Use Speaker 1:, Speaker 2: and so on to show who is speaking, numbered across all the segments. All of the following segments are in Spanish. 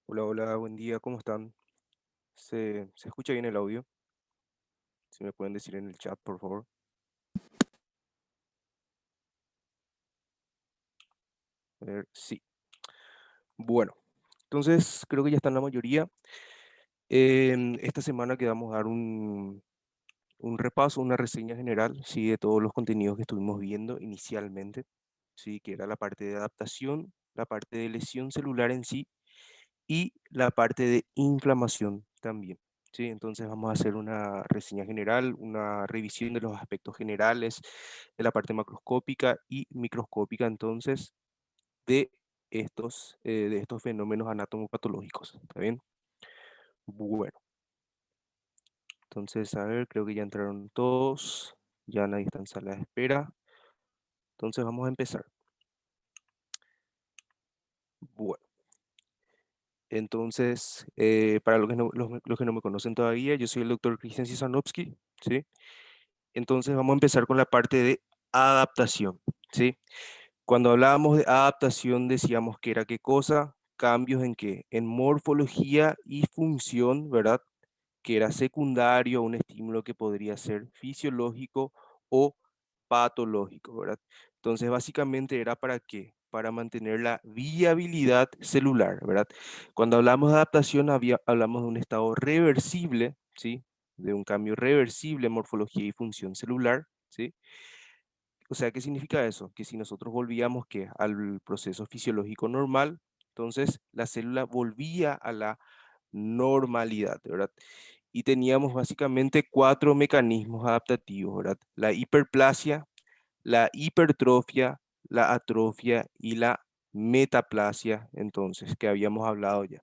Speaker 1: Hola, hola, buen día, ¿cómo están? ¿Se escucha bien el audio? Si me pueden decir en el chat, por favor. A ver, sí. Bueno, entonces creo que ya están la mayoría. Esta semana quedamos a dar un repaso, una reseña general, sí, de todos los contenidos que estuvimos viendo inicialmente, sí, que era la parte de adaptación, la parte de lesión celular en sí y la parte de inflamación también. Sí, entonces vamos a hacer una reseña general, una revisión de los aspectos generales de la parte macroscópica y microscópica entonces de estos fenómenos anatomopatológicos. ¿Está bien? Bueno, entonces a ver, creo que ya entraron todos, ya nadie está en sala de espera, entonces vamos a empezar. Bueno, entonces, para los que no me conocen todavía, yo soy el doctor Cristian Cisanowski, ¿sí? Entonces vamos a empezar con la parte de adaptación, ¿sí? Cuando hablábamos de adaptación decíamos que era qué cosa, cambios en qué, en morfología y función, ¿verdad? Que era secundario a un estímulo que podría ser fisiológico o patológico, ¿verdad? Entonces básicamente era para qué, para mantener la viabilidad celular, ¿verdad? Cuando hablamos de adaptación hablamos de un estado reversible, ¿sí? De un cambio reversible en morfología y función celular, ¿sí? O sea, ¿qué significa eso? Que si nosotros volvíamos que al proceso fisiológico normal, entonces la célula volvía a la normalidad, ¿verdad? y teníamos básicamente 4 mecanismos adaptativos, ¿verdad? La hiperplasia, la hipertrofia, la atrofia y la metaplasia, entonces, que habíamos hablado ya.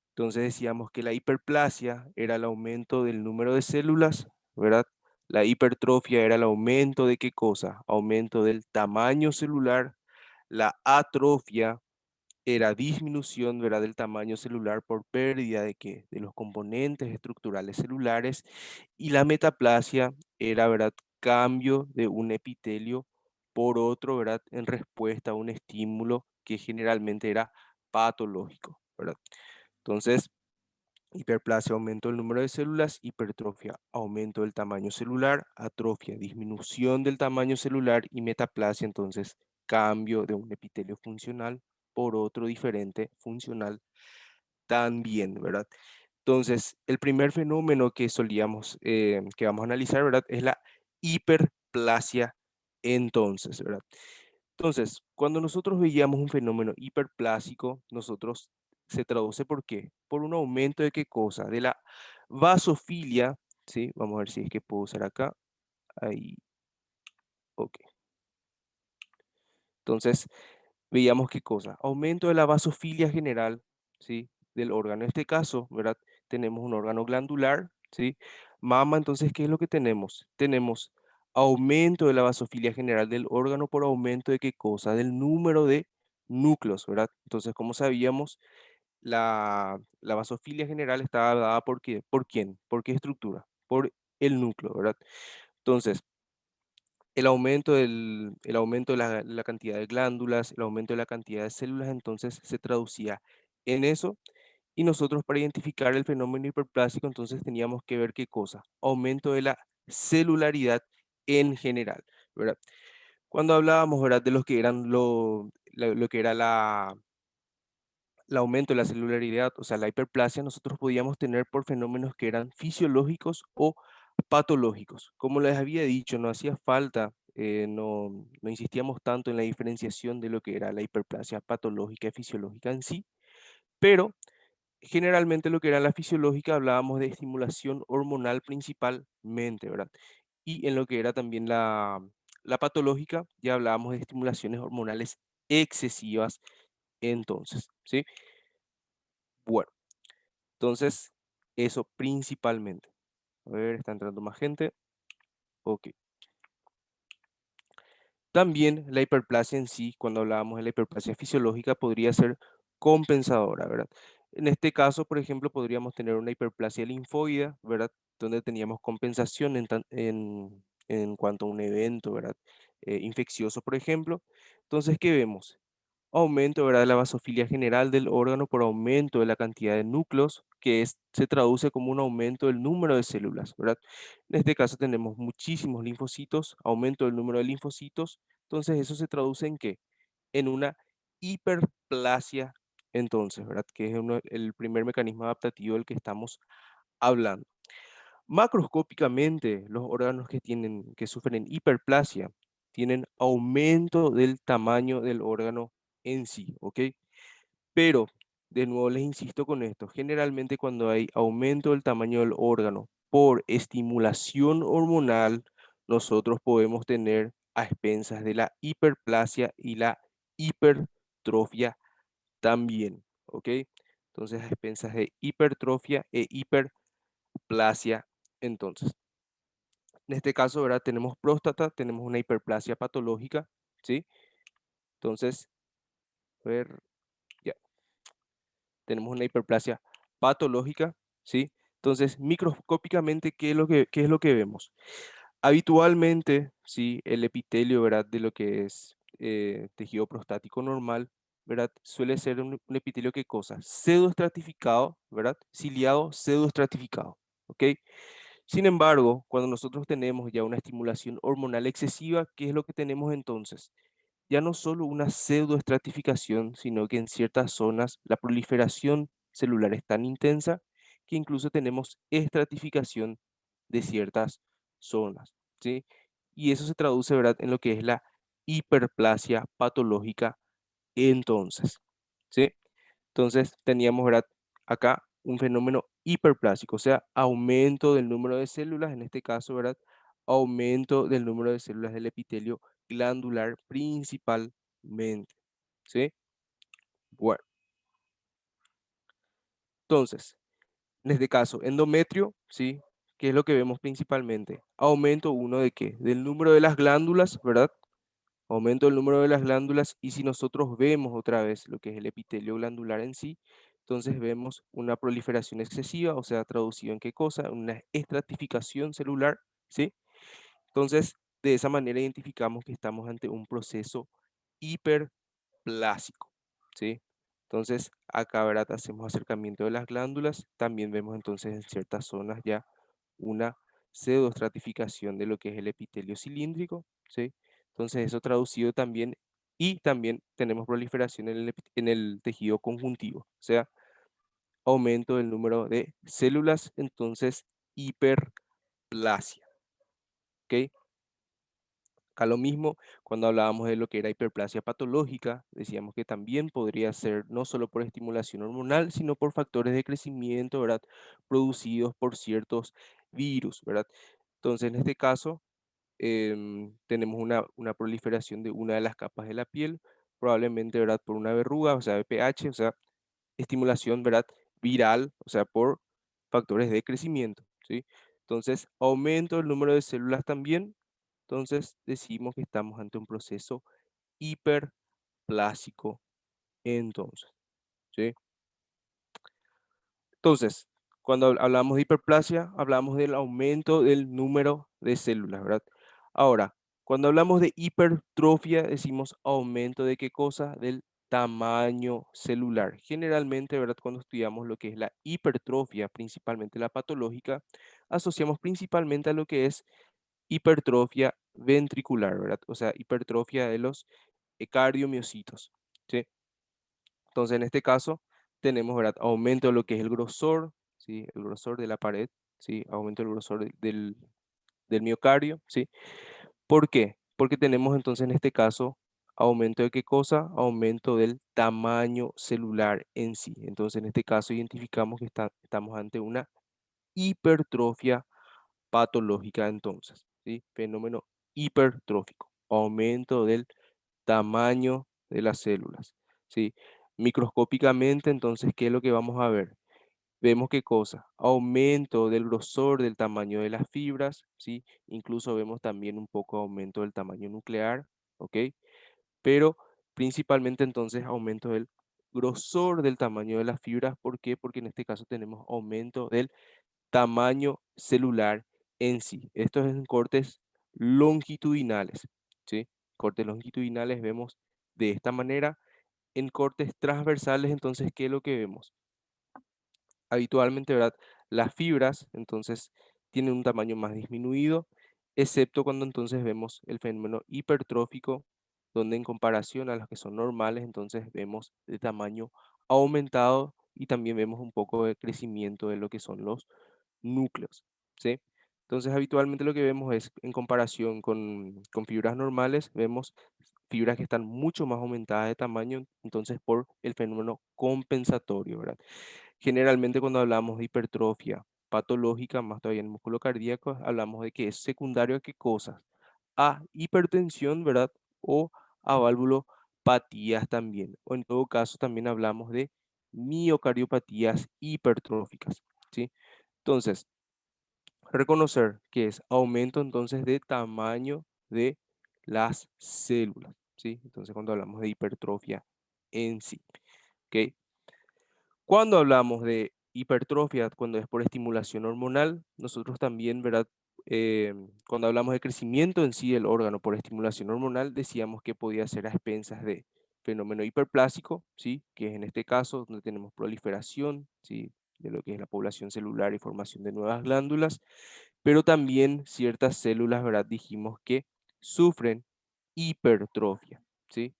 Speaker 1: Entonces decíamos que la hiperplasia era el aumento del número de células, ¿verdad? La hipertrofia era el aumento de qué cosa? Aumento del tamaño celular. La atrofia era disminución, ¿verdad? Del tamaño celular por pérdida de qué? De los componentes estructurales celulares. Y la metaplasia era, ¿verdad? Cambio de un epitelio por otro, ¿verdad? En respuesta a un estímulo que generalmente era patológico, ¿verdad? Entonces, hiperplasia, aumento del número de células; hipertrofia, aumento del tamaño celular; atrofia, disminución del tamaño celular; y metaplasia, entonces, cambio de un epitelio funcional por otro diferente funcional también, ¿verdad? Entonces, el primer fenómeno que solíamos, que vamos a analizar, ¿verdad? Es la hiperplasia entonces, ¿verdad? Entonces, cuando nosotros veíamos un fenómeno hiperplásico, nosotros se traduce ¿por qué? Por un aumento de qué cosa? De la vasofilia, ¿sí? Vamos a ver si es que puedo usar acá. Ahí, ok. Entonces, veíamos qué cosa. Aumento de la vasofilia general, ¿sí? Del órgano. En este caso, ¿verdad? Tenemos un órgano glandular, ¿sí? Mama, entonces, ¿qué es lo que tenemos? Tenemos aumento de la vasofilia general del órgano por aumento de qué cosa? Del número de núcleos, ¿verdad? Entonces, como sabíamos, la vasofilia general está dada ¿por qué? ¿Por quién? ¿Por qué estructura? Por el núcleo, ¿verdad? Entonces, el aumento de la cantidad de glándulas, el aumento de la cantidad de células, entonces se traducía en eso. Y nosotros para identificar el fenómeno hiperplásico, entonces teníamos que ver qué cosa. Aumento de la celularidad en general, ¿verdad? Cuando hablábamos, ¿verdad? De los que eran lo que era el aumento de la celularidad, o sea, la hiperplasia, nosotros podíamos tener por fenómenos que eran fisiológicos o patológicos. Como les había dicho, no hacía falta, no insistíamos tanto en la diferenciación de lo que era la hiperplasia patológica y fisiológica en sí, pero generalmente lo que era la fisiológica hablábamos de estimulación hormonal principalmente, ¿verdad? Y en lo que era también la patológica ya hablábamos de estimulaciones hormonales excesivas entonces, ¿sí? Bueno, entonces eso principalmente. A ver, está entrando más gente. Ok. También la hiperplasia en sí, cuando hablábamos de la hiperplasia fisiológica, podría ser compensadora, ¿verdad? En este caso, por ejemplo, podríamos tener una hiperplasia linfoide, ¿verdad? Donde teníamos compensación en cuanto a un evento, ¿verdad? Infeccioso, por ejemplo. Entonces, ¿qué vemos? Aumento, ¿verdad? De la vasofilia general del órgano por aumento de la cantidad de núcleos, se traduce como un aumento del número de células, ¿verdad? En este caso tenemos muchísimos linfocitos, aumento del número de linfocitos, entonces eso se traduce en ¿qué? En una hiperplasia, entonces, ¿verdad? Que es el primer mecanismo adaptativo del que estamos hablando. Macroscópicamente, los órganos que sufren hiperplasia tienen aumento del tamaño del órgano en sí, ¿ok? Pero, de nuevo les insisto con esto, generalmente cuando hay aumento del tamaño del órgano por estimulación hormonal, nosotros podemos tener a expensas de la hiperplasia y la hipertrofia también, ¿ok? Entonces, a expensas de hipertrofia e hiperplasia, entonces. En este caso, ¿verdad? Tenemos próstata, tenemos una hiperplasia patológica, ¿sí? Entonces, a ver, ya, tenemos una hiperplasia patológica, ¿sí? Entonces, microscópicamente, qué es lo que vemos? Habitualmente, ¿sí? El epitelio, ¿verdad? De lo que es tejido prostático normal, ¿verdad? Suele ser un epitelio, ¿qué cosa? Pseudoestratificado, ¿verdad? Ciliado, pseudoestratificado, ¿ok? Sin embargo, cuando nosotros tenemos ya una estimulación hormonal excesiva, ¿qué es lo que tenemos entonces? Ya no solo una pseudoestratificación, sino que en ciertas zonas la proliferación celular es tan intensa que incluso tenemos estratificación de ciertas zonas, ¿sí? Y eso se traduce, ¿verdad?, en lo que es la hiperplasia patológica entonces, ¿sí? Entonces teníamos, ¿verdad?, acá un fenómeno hiperplásico, o sea, aumento del número de células, en este caso, ¿verdad? Aumento del número de células del epitelio glandular principalmente, ¿sí? Bueno, entonces, en este caso, endometrio, ¿sí? ¿Qué es lo que vemos principalmente? Aumento uno de qué? Del número de las glándulas, ¿verdad? Aumento del número de las glándulas y si nosotros vemos otra vez lo que es el epitelio glandular en sí, entonces vemos una proliferación excesiva, o sea, traducido en qué cosa, una estratificación celular, ¿sí? Entonces, de esa manera identificamos que estamos ante un proceso hiperplásico, ¿sí? Entonces, acá, ¿verdad? Hacemos acercamiento de las glándulas, también vemos entonces en ciertas zonas ya una pseudoestratificación de lo que es el epitelio cilíndrico, ¿sí? Entonces, eso traducido también, y también tenemos proliferación en el tejido conjuntivo, o sea, aumento del número de células, entonces, hiperplasia, ¿ok? Acá lo mismo, cuando hablábamos de lo que era hiperplasia patológica, decíamos que también podría ser no solo por estimulación hormonal, sino por factores de crecimiento, ¿verdad? Producidos por ciertos virus, ¿verdad? Entonces, en este caso, tenemos una proliferación de una de las capas de la piel, probablemente, ¿verdad? Por una verruga, o sea, VPH, o sea, estimulación, ¿verdad? Viral, o sea, por factores de crecimiento, ¿sí? Entonces, aumento el número de células también, entonces decimos que estamos ante un proceso hiperplásico entonces, ¿sí? Entonces, cuando hablamos de hiperplasia, hablamos del aumento del número de células, ¿verdad? Ahora, cuando hablamos de hipertrofia, decimos aumento de qué cosa? Del tamaño celular. Generalmente, ¿verdad? Cuando estudiamos lo que es la hipertrofia, principalmente la patológica, asociamos principalmente a lo que es hipertrofia ventricular, ¿verdad? O sea, hipertrofia de los cardiomiocitos, ¿sí? Entonces, en este caso, tenemos, ¿verdad? Aumento de lo que es el grosor, ¿sí? El grosor de la pared, ¿sí? Aumento del grosor del miocardio, ¿sí? ¿Por qué? Porque tenemos entonces en este caso aumento de qué cosa? Aumento del tamaño celular en sí. Entonces, en este caso identificamos que estamos ante una hipertrofia patológica entonces, ¿sí? Fenómeno hipertrófico, aumento del tamaño de las células, ¿sí? Microscópicamente, entonces, ¿qué es lo que vamos a ver? Vemos qué cosa, aumento del grosor del tamaño de las fibras, ¿sí? Incluso vemos también un poco aumento del tamaño nuclear, ¿ok? Pero principalmente entonces aumento del grosor del tamaño de las fibras, ¿por qué? Porque en este caso tenemos aumento del tamaño celular en sí. Esto es en cortes longitudinales, ¿sí? Cortes longitudinales vemos de esta manera. En cortes transversales, entonces, ¿qué es lo que vemos? Habitualmente, ¿verdad? Las fibras, entonces, tienen un tamaño más disminuido, excepto cuando entonces vemos el fenómeno hipertrófico, donde en comparación a las que son normales, entonces vemos de tamaño aumentado y también vemos un poco de crecimiento de lo que son los núcleos, ¿sí? Entonces, habitualmente lo que vemos es, en comparación con fibras normales, vemos fibras que están mucho más aumentadas de tamaño, entonces por el fenómeno compensatorio, ¿verdad? Generalmente cuando hablamos de hipertrofia patológica, más todavía en el músculo cardíaco, hablamos de que es secundario a qué cosas, a hipertensión, ¿verdad? O a valvulopatías también. O en todo caso también hablamos de miocardiopatías hipertróficas, ¿sí? Entonces, reconocer que es aumento entonces de tamaño de las células, ¿sí? Entonces, cuando hablamos de hipertrofia en sí, ¿ok? Cuando hablamos de hipertrofia, cuando es por estimulación hormonal, nosotros también, ¿verdad? Cuando hablamos de crecimiento en sí del órgano por estimulación hormonal, decíamos que podía ser a expensas de fenómeno hiperplásico, ¿sí? Que es en este caso donde tenemos proliferación, ¿sí? De lo que es la población celular y formación de nuevas glándulas, pero también ciertas células, ¿verdad? Dijimos que sufren hipertrofia, ¿sí?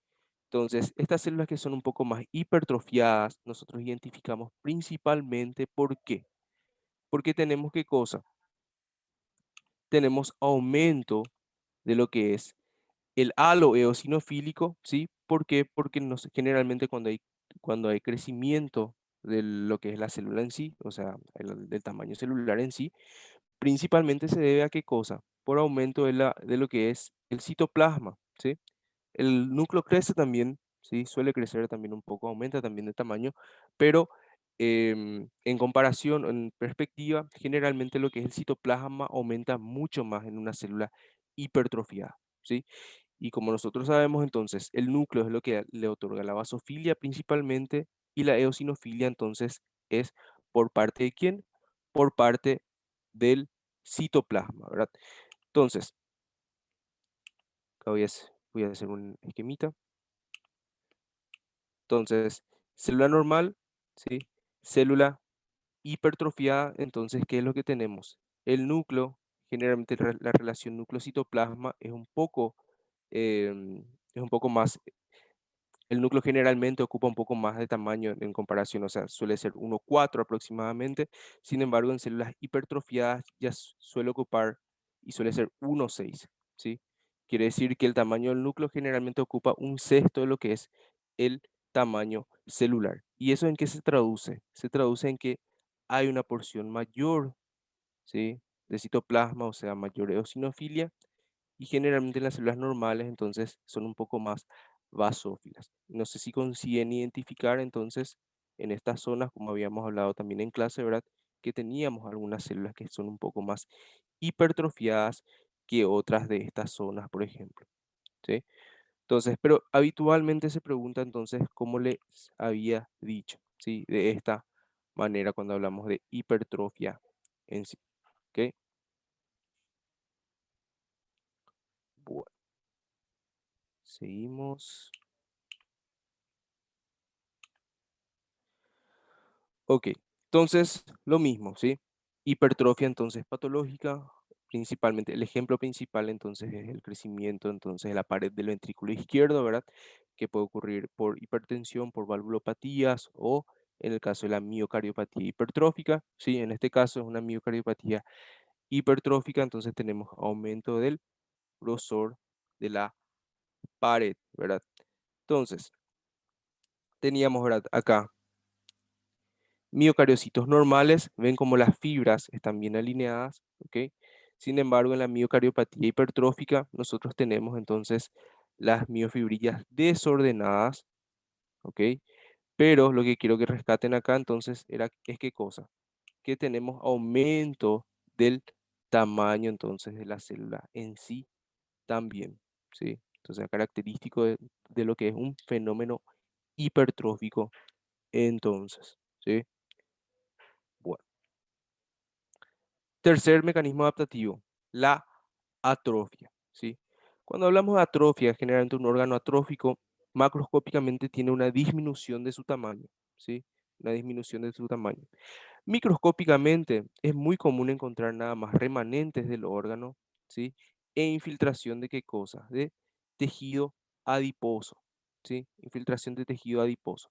Speaker 1: Entonces, estas células que son un poco más hipertrofiadas, nosotros identificamos principalmente ¿por qué? Porque tenemos qué cosa? Tenemos aumento de lo que es el halo eosinofílico, ¿sí? ¿Por qué? Porque generalmente cuando hay crecimiento de lo que es la célula en sí, o sea, del tamaño celular en sí, principalmente se debe a qué cosa? Por aumento de lo que es el citoplasma, ¿sí? El núcleo crece también, ¿sí? Suele crecer también un poco, aumenta también de tamaño, pero en comparación, en perspectiva, generalmente lo que es el citoplasma aumenta mucho más en una célula hipertrofiada, ¿sí? Y como nosotros sabemos, entonces, el núcleo es lo que le otorga la basofilia principalmente y la eosinofilia, entonces, es por parte de quién? Por parte del citoplasma, ¿verdad? Entonces, acá voy a hacer un esquemita. Entonces, célula normal, ¿sí? Célula hipertrofiada, entonces, ¿qué es lo que tenemos? El núcleo, generalmente la relación núcleo-citoplasma es un poco más, el núcleo generalmente ocupa un poco más de tamaño en comparación, o sea, suele ser 1,4 aproximadamente. Sin embargo, en células hipertrofiadas ya suele ocupar y suele ser 1,6, ¿sí? Quiere decir que el tamaño del núcleo generalmente ocupa un sexto de lo que es el tamaño celular. ¿Y eso en qué se traduce? Se traduce en que hay una porción mayor, ¿sí? De citoplasma, o sea, mayor eosinofilia, y generalmente las células normales entonces son un poco más basófilas. No sé si consiguen identificar entonces en estas zonas, como habíamos hablado también en clase, ¿verdad? Que teníamos algunas células que son un poco más hipertrofiadas que otras de estas zonas, por ejemplo, ¿sí? Entonces, pero habitualmente se pregunta entonces cómo les había dicho, ¿sí? De esta manera cuando hablamos de hipertrofia en sí, ¿ok? Bueno, seguimos. Ok, entonces lo mismo, ¿sí? Hipertrofia entonces patológica, principalmente, el ejemplo principal entonces es el crecimiento entonces de la pared del ventrículo izquierdo, ¿verdad? Que puede ocurrir por hipertensión, por valvulopatías o en el caso de la miocardiopatía hipertrófica, ¿sí? En este caso es una miocardiopatía hipertrófica, entonces tenemos aumento del grosor de la pared, ¿verdad? Entonces, teníamos, ¿verdad? Acá miocariocitos normales, ven como las fibras están bien alineadas, ¿ok? Sin embargo, en la miocardiopatía hipertrófica, nosotros tenemos entonces las miofibrillas desordenadas, ¿ok? Pero lo que quiero que rescaten acá entonces es qué cosa, que tenemos aumento del tamaño entonces de la célula en sí también, ¿sí? Entonces, es característico de lo que es un fenómeno hipertrófico entonces, ¿sí? Bueno. Tercer mecanismo adaptativo, la atrofia, ¿sí? Cuando hablamos de atrofia, generalmente un órgano atrófico macroscópicamente tiene una disminución de su tamaño, ¿sí? Una disminución de su tamaño. Microscópicamente es muy común encontrar nada más remanentes del órgano, ¿sí? E infiltración de qué cosas? De tejido adiposo, ¿sí? Infiltración de tejido adiposo.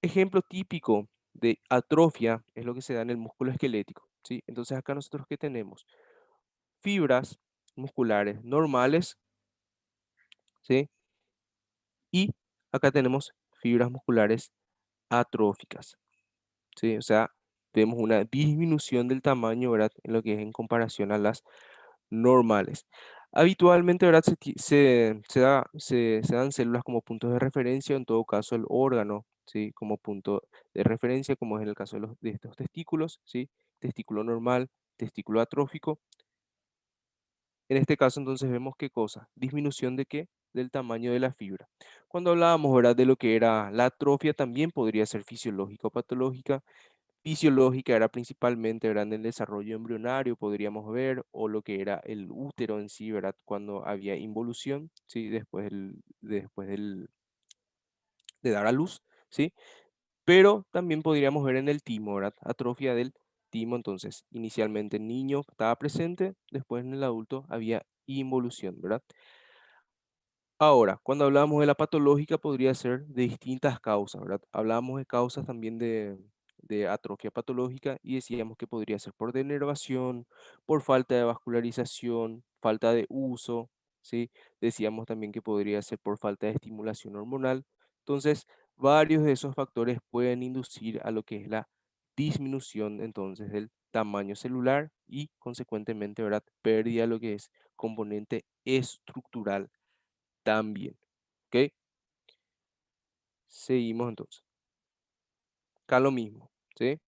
Speaker 1: Ejemplo típico de atrofia es lo que se da en el músculo esquelético, ¿sí? Entonces acá nosotros ¿qué tenemos? Fibras musculares normales, ¿sí? Y acá tenemos fibras musculares atróficas, ¿sí? O sea, vemos una disminución del tamaño, ¿verdad? En lo que es en comparación a las normales. Habitualmente, ¿verdad? Se dan células como puntos de referencia, en todo caso el órgano, ¿sí? Como punto de referencia, como es en el caso de estos testículos, ¿sí? Testículo normal, testículo atrófico. En este caso, entonces, vemos qué cosa, disminución de qué, del tamaño de la fibra. Cuando hablábamos, ¿verdad? De lo que era la atrofia, también podría ser fisiológica o patológica. Fisiológica era principalmente, ¿verdad? En el desarrollo embrionario, podríamos ver, o lo que era el útero en sí, ¿verdad? Cuando había involución, ¿sí? De dar a luz, ¿sí? Pero también podríamos ver en el timo, ¿verdad? Atrofia del timo, entonces, inicialmente el niño estaba presente, después en el adulto había involución, ¿verdad? Ahora, cuando hablamos de la patológica, podría ser de distintas causas, ¿verdad? Hablábamos de causas también de atrofia patológica y decíamos que podría ser por denervación, por falta de vascularización, falta de uso, ¿sí? Decíamos también que podría ser por falta de estimulación hormonal. Entonces, Varios de esos factores pueden inducir a lo que es la disminución entonces del tamaño celular y consecuentemente, ¿verdad? Pérdida de lo que es componente estructural también. ¿Ok? Seguimos entonces. Acá lo mismo, ¿sí?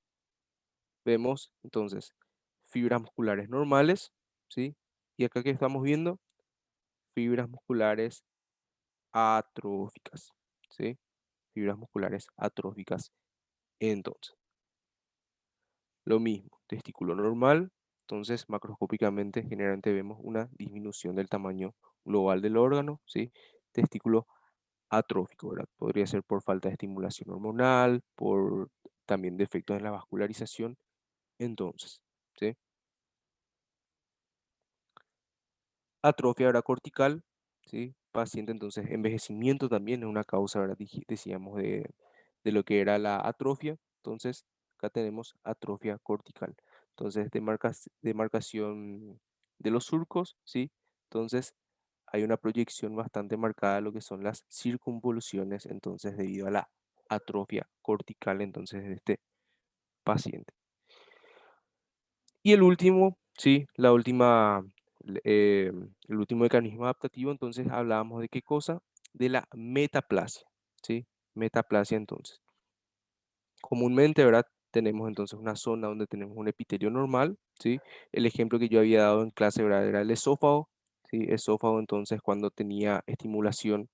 Speaker 1: Vemos entonces fibras musculares normales, ¿sí? Y acá que estamos viendo fibras musculares atróficas, ¿sí? Fibras musculares atróficas. Entonces, lo mismo, testículo normal, entonces macroscópicamente generalmente vemos una disminución del tamaño global del órgano, ¿sí? Testículo atrófico, ¿verdad? Podría ser por falta de estimulación hormonal, por también defectos en la vascularización, entonces, ¿sí? Atrofia, ¿verdad? Cortical, ¿sí? Paciente, entonces, envejecimiento también es una causa, ¿verdad? Decíamos de lo que era la atrofia. Entonces, acá tenemos atrofia cortical. Entonces, demarcación de los surcos, ¿sí? Entonces, hay una proyección bastante marcada de lo que son las circunvoluciones, entonces, debido a la atrofia cortical, entonces, de este paciente. Y el último, sí, el último mecanismo adaptativo, entonces hablábamos de qué cosa, de la metaplasia, ¿sí? Metaplasia, entonces. Comúnmente, ¿verdad? Tenemos entonces una zona donde tenemos un epitelio normal, ¿sí? El ejemplo que yo había dado en clase, ¿verdad? Era el esófago, ¿sí? Esófago, entonces, cuando tenía estimulación,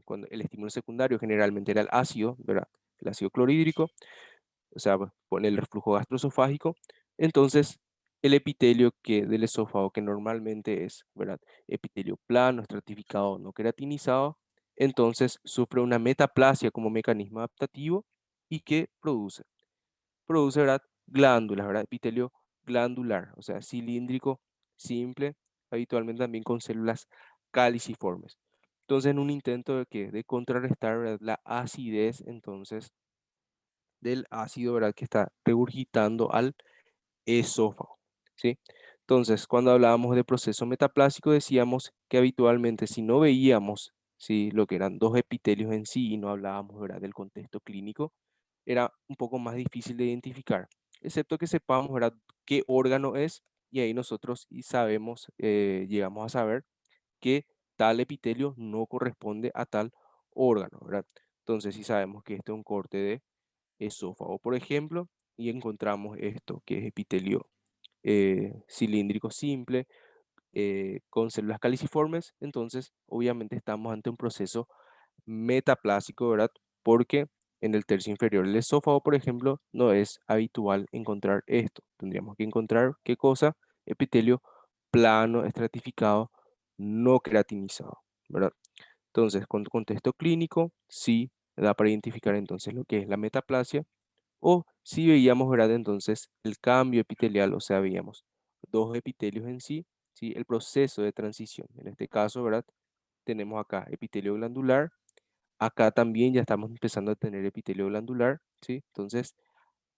Speaker 1: cuando el estímulo secundario generalmente era el ácido, ¿verdad? El ácido clorhídrico, o sea, con el reflujo gastroesofágico. Entonces, el epitelio del esófago, que normalmente es, ¿verdad? Epitelio plano, estratificado, no queratinizado, entonces sufre una metaplasia como mecanismo adaptativo y que produce, ¿verdad? Glándulas, ¿verdad? Epitelio glandular, o sea, cilíndrico, simple, habitualmente también con células caliciformes. Entonces, en un intento de contrarrestar, ¿verdad? La acidez, entonces, del ácido, ¿verdad? Que está regurgitando al esófago, ¿sí? Entonces, cuando hablábamos de proceso metaplásico, decíamos que habitualmente si no veíamos, ¿sí? Lo que eran dos epitelios en sí y no hablábamos, ¿verdad? Del contexto clínico, era un poco más difícil de identificar, excepto que sepamos, ¿verdad? Qué órgano es y ahí nosotros y sabemos, llegamos a saber que tal epitelio no corresponde a tal órgano, ¿verdad? Entonces, si sabemos que este es un corte de esófago, por ejemplo, y encontramos esto, que es epitelio cilíndrico simple, con células caliciformes, entonces obviamente estamos ante un proceso metaplásico, ¿verdad? Porque en el tercio inferior del esófago, por ejemplo, no es habitual encontrar esto. Tendríamos que encontrar, ¿qué cosa? Epitelio plano, estratificado, no queratinizado, ¿verdad? Entonces, con contexto clínico, sí da para identificar entonces lo que es la metaplasia o si veíamos, ¿verdad? Entonces el cambio epitelial, o sea, veíamos dos epitelios en sí, ¿sí? El proceso de transición. En este caso, ¿verdad? Tenemos acá epitelio glandular. Acá también ya estamos empezando a tener epitelio glandular, ¿sí? Entonces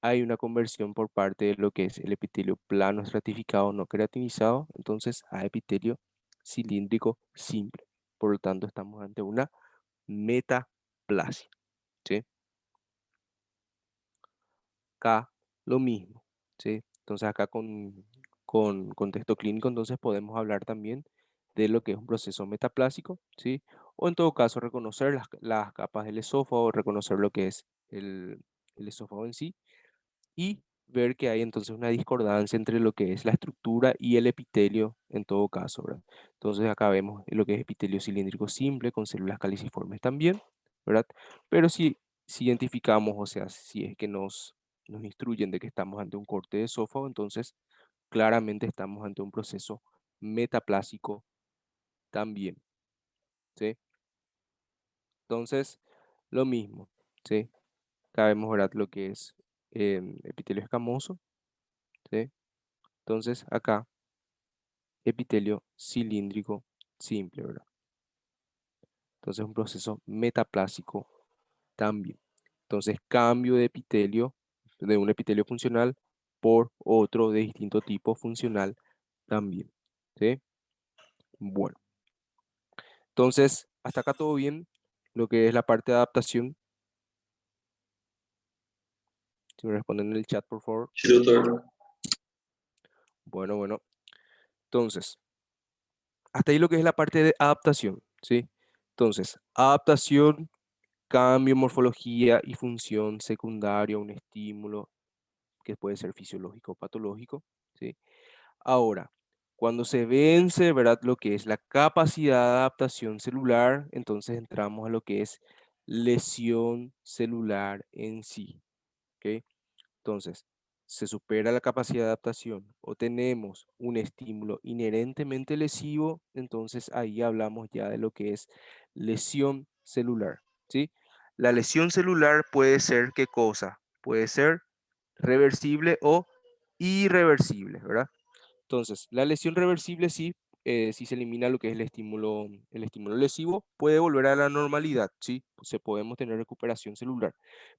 Speaker 1: hay una conversión por parte de lo que es el epitelio plano estratificado no queratinizado, entonces a epitelio cilíndrico simple. Por lo tanto, estamos ante una metaplasia, ¿sí? Acá lo mismo, ¿sí? Entonces acá con contexto clínico, entonces podemos hablar también de lo que es un proceso metaplásico, ¿sí? O en todo caso reconocer las capas del esófago, reconocer lo que es el esófago en sí y ver que hay entonces una discordancia entre lo que es la estructura y el epitelio en todo caso, ¿verdad? Entonces acá vemos lo que es epitelio cilíndrico simple con células caliciformes también, ¿verdad? Pero si identificamos, o sea, si es que nos instruyen de que estamos ante un corte de esófago, entonces claramente estamos ante un proceso metaplásico también, ¿sí? Entonces, lo mismo, ¿sí? Acá vemos, ¿verdad? Lo que es epitelio escamoso, ¿sí? Entonces, acá, epitelio cilíndrico simple, ¿verdad? Entonces, un proceso metaplásico también. Entonces, cambio de epitelio, de un epitelio funcional por otro de distinto tipo funcional también, ¿sí? Bueno, entonces, hasta acá todo bien. lo que es la parte de adaptación. Si me responden en el chat, por favor.
Speaker 2: Sí, doctor.
Speaker 1: Bueno, bueno. Entonces, hasta ahí lo que es la parte de adaptación, ¿sí? Entonces, adaptación, cambio, morfología y función secundaria a un estímulo que puede ser fisiológico o patológico, ¿sí? Ahora, cuando se vence, ¿verdad? Lo que es la capacidad de adaptación celular, entonces entramos a lo que es lesión celular en sí, ¿ok? Entonces, se supera la capacidad de adaptación o tenemos un estímulo inherentemente lesivo, entonces ahí hablamos ya de lo que es lesión celular, ¿sí? La lesión celular puede ser ¿qué cosa? Puede ser reversible o irreversible, ¿verdad? Entonces, la lesión reversible sí, si se elimina lo que es el estímulo lesivo, puede volver a la normalidad, ¿sí? Se podemos tener recuperación celular.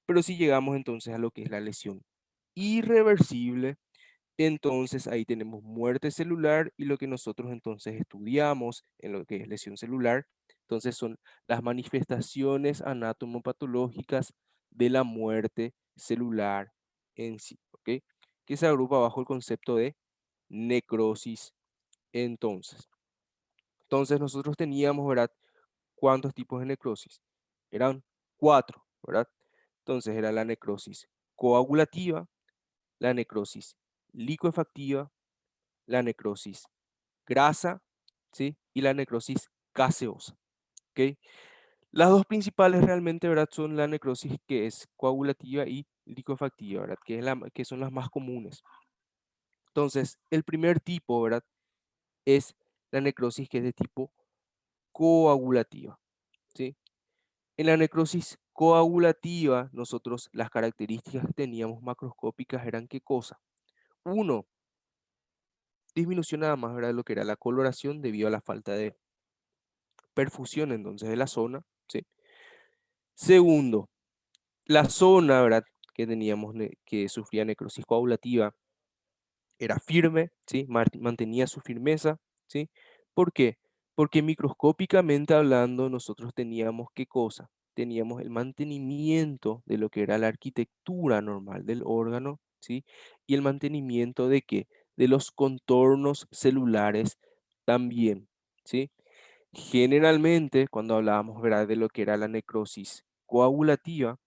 Speaker 1: Pero si llegamos entonces a lo que es la lesión irreversible, entonces ahí tenemos muerte celular y lo que nosotros entonces estudiamos en lo que es lesión celular, entonces son las manifestaciones anatomopatológicas de la muerte celular en sí, ¿ok? Que se agrupa bajo el concepto de necrosis entonces. Entonces nosotros teníamos, ¿verdad? ¿Cuántos tipos de necrosis? Eran cuatro, ¿verdad? Entonces era la necrosis coagulativa, la necrosis licuefactiva, la necrosis grasa, ¿sí? Y la necrosis gaseosa, ¿ok? Las dos principales realmente, ¿verdad? Son la necrosis que es coagulativa y licuefactiva, ¿verdad? Que son las más comunes. Entonces, el primer tipo, ¿verdad? Es la necrosis que es de tipo coagulativa, ¿sí? En la necrosis coagulativa, nosotros las características que teníamos macroscópicas eran ¿qué cosa? Uno, disminución nada más, ¿verdad? De lo que era la coloración debido a la falta de perfusión entonces de la zona, ¿sí? Segundo, la zona, ¿verdad? Que teníamos, que sufría necrosis coagulativa, era firme, ¿sí? Mantenía su firmeza, ¿sí? ¿Por qué? Porque microscópicamente hablando, nosotros teníamos ¿qué cosa? Teníamos el mantenimiento de lo que era la arquitectura normal del órgano, ¿sí? Y el mantenimiento de qué? De los contornos celulares también, ¿sí? Generalmente, cuando hablábamos, ¿verdad? De lo que era la necrosis coagulativa,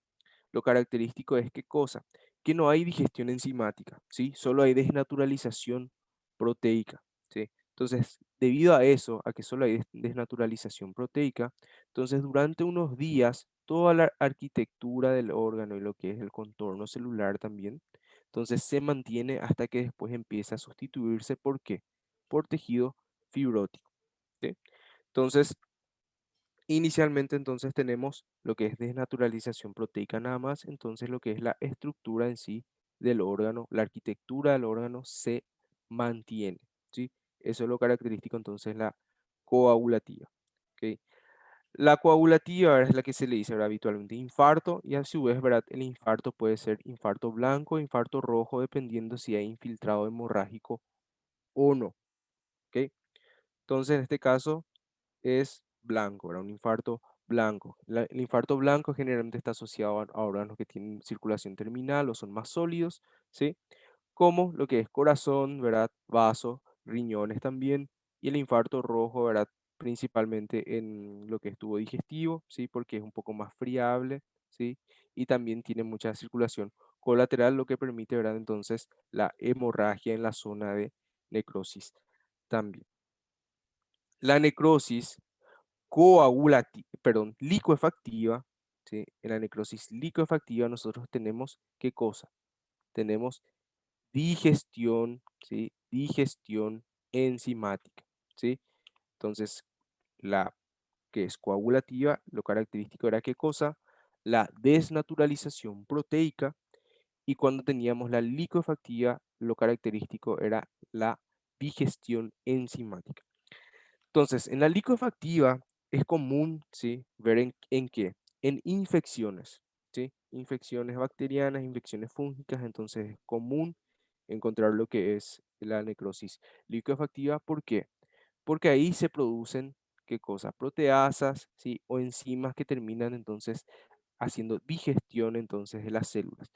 Speaker 1: lo característico es qué cosa, que no hay digestión enzimática, ¿sí? Solo hay desnaturalización proteica, ¿sí? Entonces, debido a eso, a que solo hay desnaturalización proteica, entonces durante unos días toda la arquitectura del órgano y lo que es el contorno celular también, entonces se mantiene hasta que después empieza a sustituirse ¿por qué? Por tejido fibrótico, ¿sí? Entonces, inicialmente entonces tenemos lo que es desnaturalización proteica nada más, entonces lo que es la estructura en sí del órgano, la arquitectura del órgano se mantiene, ¿sí? Eso es lo característico entonces la coagulativa, ¿ok? La coagulativa es la que se le dice, ¿verdad? Habitualmente infarto y a su vez, ¿verdad? El infarto puede ser infarto blanco o infarto rojo dependiendo si hay infiltrado hemorrágico o no, ¿ok? Entonces en este caso es blanco, ¿verdad? Un infarto blanco. El infarto blanco generalmente está asociado a órganos que tienen circulación terminal o son más sólidos, ¿sí? Como lo que es corazón, ¿verdad? Vaso, riñones también. Y el infarto rojo, ¿verdad? Principalmente en lo que es tubo digestivo, ¿sí? Porque es un poco más friable, ¿sí? Y también tiene mucha circulación colateral, lo que permite, ¿verdad? Entonces, la hemorragia en la zona de necrosis también. La necrosis licuefactiva, ¿sí? En la necrosis licuefactiva nosotros tenemos ¿qué cosa? Tenemos digestión, ¿sí? Digestión enzimática, ¿sí? Entonces, la que es coagulativa, lo característico era ¿qué cosa? La desnaturalización proteica y cuando teníamos la licuefactiva, lo característico era la digestión enzimática. Entonces, en la licuefactiva es común, ¿sí? Ver en qué, en infecciones, ¿sí? Infecciones bacterianas, infecciones fúngicas, entonces es común encontrar lo que es la necrosis licuefactiva. ¿Por qué? Porque ahí se producen ¿qué cosa? Proteasas, ¿sí? O enzimas que terminan entonces haciendo digestión entonces de las células.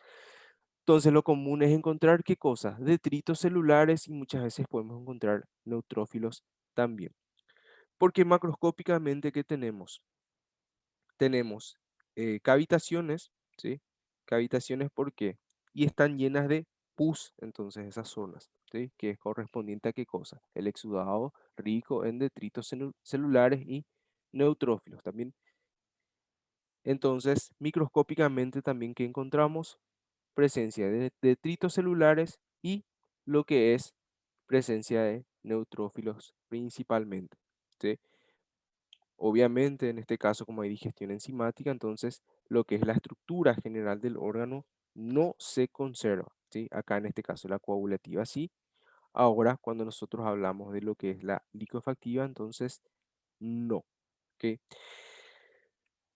Speaker 1: Entonces lo común es encontrar qué cosas, detritos celulares y muchas veces podemos encontrar neutrófilos también. Porque macroscópicamente, ¿qué tenemos? Tenemos cavitaciones, ¿sí? Cavitaciones, ¿por qué? Y están llenas de pus, entonces esas zonas, ¿sí? Que es correspondiente a qué cosa? El exudado rico en detritos celulares y neutrófilos también. Entonces, microscópicamente también, ¿qué encontramos? Presencia de detritos celulares y lo que es presencia de neutrófilos principalmente, ¿sí? Obviamente, en este caso, como hay digestión enzimática, entonces lo que es la estructura general del órgano no se conserva, ¿sí? Acá en este caso la coagulativa sí. Ahora, cuando nosotros hablamos de lo que es la licuefactiva, entonces no, ¿ok?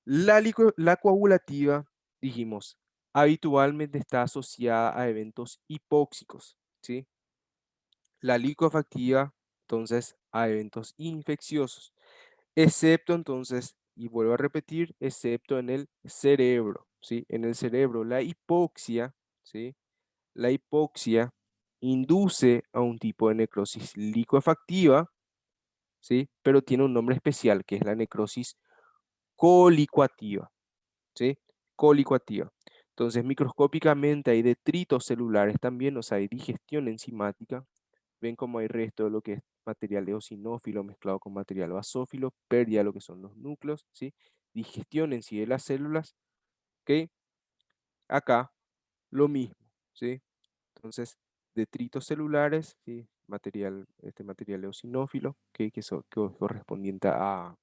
Speaker 1: La coagulativa, dijimos, habitualmente está asociada a eventos hipóxicos, ¿sí? La licuefactiva, entonces, a eventos infecciosos, excepto entonces, y vuelvo a repetir, excepto en el cerebro, ¿sí? En el cerebro, la hipoxia, ¿sí? La hipoxia induce a un tipo de necrosis licuefactiva, ¿sí? Pero tiene un nombre especial, que es la necrosis colicuativa, ¿sí? Colicuativa. Entonces, microscópicamente hay detritos celulares también, o sea, hay digestión enzimática. Ven cómo hay resto de lo que es material eosinófilo mezclado con material basófilo, pérdida de lo que son los núcleos, ¿sí? Digestión en sí de las células, ¿ok? Acá lo mismo, ¿sí? Entonces, detritos celulares, ¿sí? Este material eosinófilo, ¿ok? Que es correspondiente a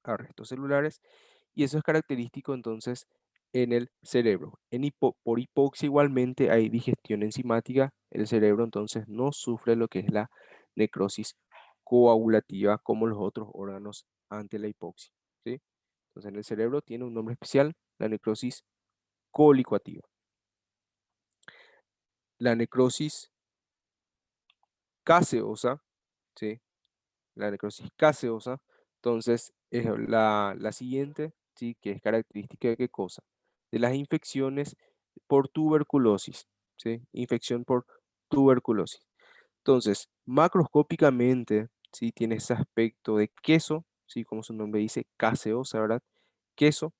Speaker 1: restos celulares, y eso es característico entonces en el cerebro. Por hipoxia igualmente hay digestión enzimática, el cerebro entonces no sufre lo que es la necrosis coagulativa como los otros órganos ante la hipoxia, ¿sí? Entonces en el cerebro tiene un nombre especial, la necrosis colicuativa. La necrosis caseosa, ¿sí? La necrosis caseosa, entonces es la siguiente, ¿sí? Que es característica de qué cosa? De las infecciones por tuberculosis, ¿sí? Infección por tuberculosis. Entonces, macroscópicamente, ¿sí? Tiene ese aspecto de queso, ¿sí? Como su nombre dice, caseosa, ¿verdad? Queso,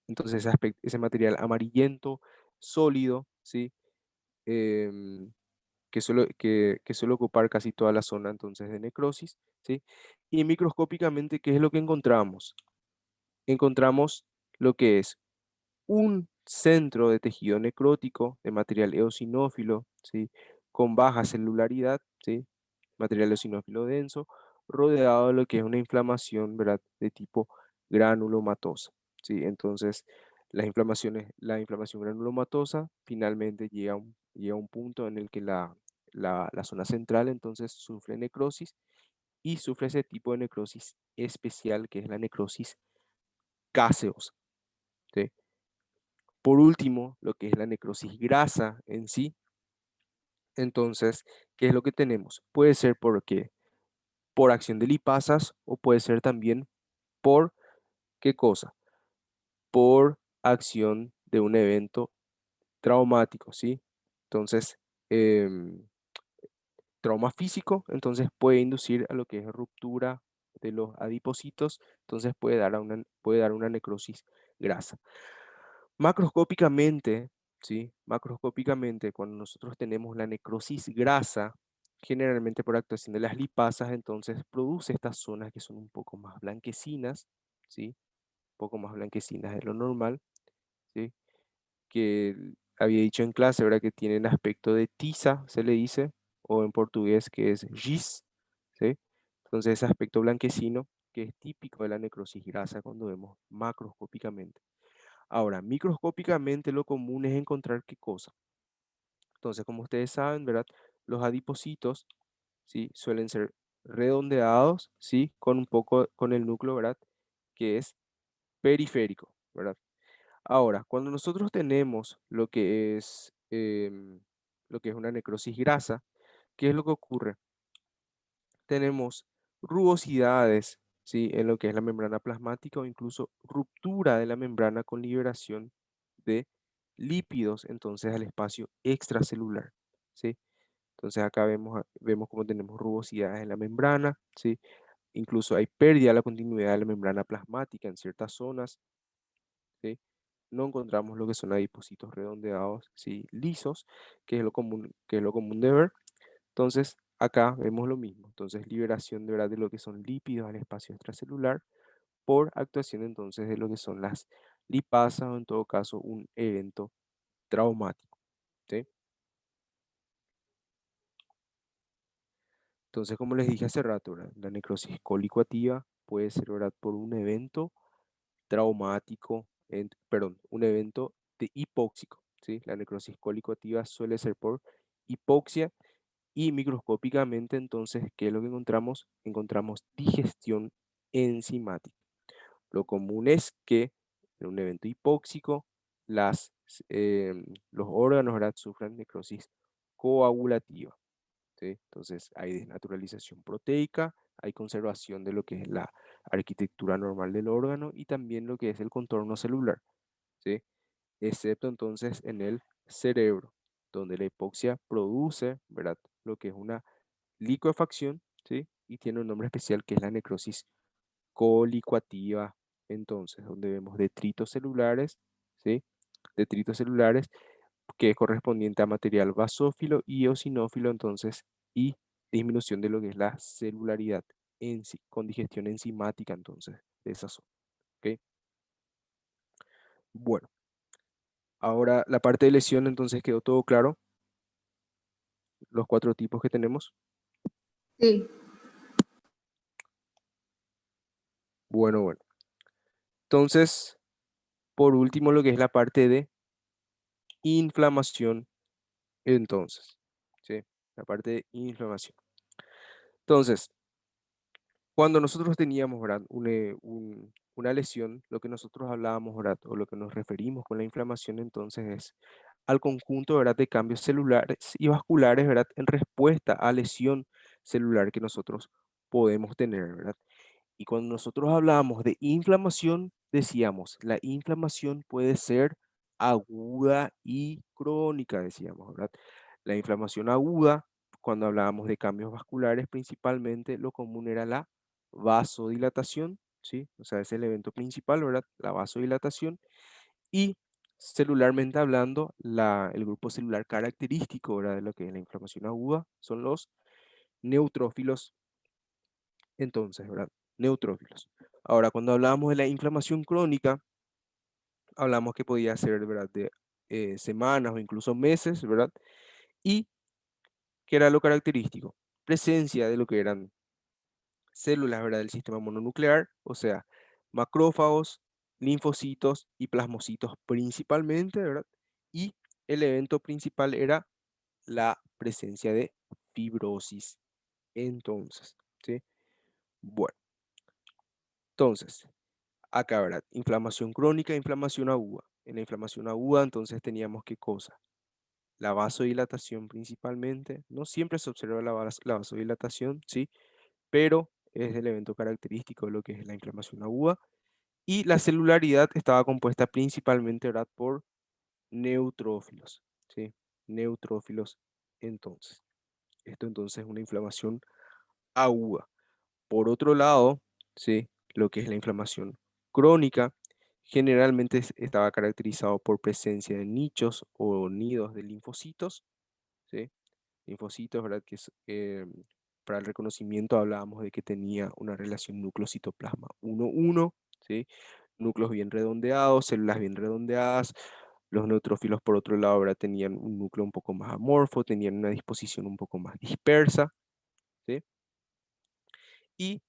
Speaker 1: entonces ese material amarillento, sólido, ¿sí? Em, que suele ocupar casi toda la zona entonces de necrosis, ¿sí? Y microscópicamente, ¿qué es lo que encontramos? Encontramos lo que es un centro de tejido necrótico de material eosinófilo, ¿sí? Con baja celularidad, ¿sí? Material eosinófilo denso, rodeado de lo que es una inflamación, ¿verdad? De tipo granulomatosa, ¿sí? Entonces, la inflamación granulomatosa finalmente llega a un punto en el que la zona central entonces sufre necrosis y sufre ese tipo de necrosis especial que es la necrosis gaseosa, ¿sí? Por último, lo que es la necrosis grasa en sí, entonces, ¿qué es lo que tenemos? Puede ser porque por acción de lipasas o puede ser también por ¿qué cosa? Por acción de un evento traumático, ¿sí? Entonces, em, trauma físico, entonces puede inducir a lo que es ruptura de los adipocitos, entonces puede dar una necrosis grasa. Macroscópicamente, ¿sí? Macroscópicamente, cuando nosotros tenemos la necrosis grasa, generalmente por actuación de las lipasas, entonces produce estas zonas que son un poco más blanquecinas, ¿sí? Un poco más blanquecinas de lo normal, ¿sí? Que había dicho en clase, ¿verdad? Que tienen aspecto de tiza, se le dice, o en portugués que es giz, ¿sí? Entonces ese aspecto blanquecino que es típico de la necrosis grasa cuando vemos macroscópicamente. Ahora, microscópicamente lo común es encontrar qué cosa. Entonces, como ustedes saben, ¿verdad? Los adipocitos, ¿sí? Suelen ser redondeados, ¿sí? Con un poco, con el núcleo, ¿verdad? Que es periférico, ¿verdad? Ahora, cuando nosotros tenemos lo que es una necrosis grasa, ¿qué es lo que ocurre? Tenemos rugosidades, ¿sí? En lo que es la membrana plasmática o incluso ruptura de la membrana con liberación de lípidos, entonces al espacio extracelular, ¿sí? Entonces acá vemos cómo tenemos rugosidades en la membrana, ¿sí? Incluso hay pérdida de la continuidad de la membrana plasmática en ciertas zonas, ¿sí? No encontramos lo que son adipocitos redondeados, ¿sí? Lisos, que es lo común de ver. Entonces, acá vemos lo mismo. Entonces, liberación de, ¿verdad? De lo que son lípidos al espacio extracelular por actuación entonces de lo que son las lipasas o en todo caso un evento traumático, ¿sí? Entonces, como les dije hace rato, ¿verdad? La necrosis cólico-activa puede ser, ¿verdad? Por un evento traumático, perdón, un evento de hipóxico, ¿sí? La necrosis cólico-activa suele ser por hipoxia y microscópicamente, entonces, ¿qué es lo que encontramos? Encontramos digestión enzimática. Lo común es que en un evento hipóxico los órganos, ¿verdad? Sufran necrosis coagulativa, ¿sí? Entonces hay desnaturalización proteica, hay conservación de lo que es la arquitectura normal del órgano y también lo que es el contorno celular, ¿sí? Excepto entonces en el cerebro, donde la hipoxia produce, ¿verdad? Lo que es una licuefacción, ¿sí? Y tiene un nombre especial que es la necrosis colicoactiva, entonces, donde vemos detritos celulares, ¿sí? Detritos celulares que es correspondiente a material basófilo y eosinófilo, entonces, y disminución de lo que es la celularidad con digestión enzimática, entonces, de esa zona, ¿ok? Bueno, ahora la parte de lesión, entonces, quedó todo claro, los cuatro tipos que tenemos.
Speaker 2: Sí,
Speaker 1: Bueno. Entonces, por último, lo que es la parte de inflamación, entonces, ¿sí? La parte de inflamación. Entonces, cuando nosotros teníamos, ¿verdad? Una lesión, lo que nosotros hablábamos, ¿verdad? O lo que nos referimos con la inflamación, entonces, es al conjunto, ¿verdad? De cambios celulares y vasculares, ¿verdad? En respuesta a lesión celular que nosotros podemos tener, ¿verdad? Y cuando nosotros hablábamos de inflamación, decíamos, la inflamación puede ser aguda y crónica, decíamos, ¿verdad? La inflamación aguda, cuando hablábamos de cambios vasculares, principalmente lo común era la vasodilatación, ¿sí? O sea, es el evento principal, ¿verdad? La vasodilatación. Y celularmente hablando, el grupo celular característico, ¿verdad? De lo que es la inflamación aguda son los neutrófilos entonces, ¿verdad? Neutrófilos. Ahora, cuando hablábamos de la inflamación crónica, hablamos que podía ser, ¿verdad? De semanas o incluso meses, ¿verdad? Y que era lo característico, presencia de lo que eran células, ¿verdad? Del sistema mononuclear, o sea, macrófagos, linfocitos y plasmocitos principalmente, ¿verdad? Y el evento principal era la presencia de fibrosis. Entonces, ¿sí? Bueno, entonces, acá, ¿verdad? Inflamación crónica, inflamación aguda. En la inflamación aguda, entonces teníamos qué cosa? La vasodilatación principalmente. No siempre se observa la vasodilatación, ¿sí? Pero es el evento característico de lo que es la inflamación aguda. Y la celularidad estaba compuesta principalmente, ¿verdad? Por neutrófilos, ¿sí? Neutrófilos, entonces. Esto entonces es una inflamación aguda. Por otro lado, ¿sí? Lo que es la inflamación crónica, generalmente estaba caracterizado por presencia de nichos o nidos de linfocitos, ¿sí? Linfocitos, ¿verdad? Para el reconocimiento hablábamos de que tenía una relación núcleo-citoplasma 1-1, ¿sí? Núcleos bien redondeados, células bien redondeadas. Los neutrófilos, por otro lado, ¿verdad? Tenían un núcleo un poco más amorfo, tenían una disposición un poco más dispersa, ¿sí? Y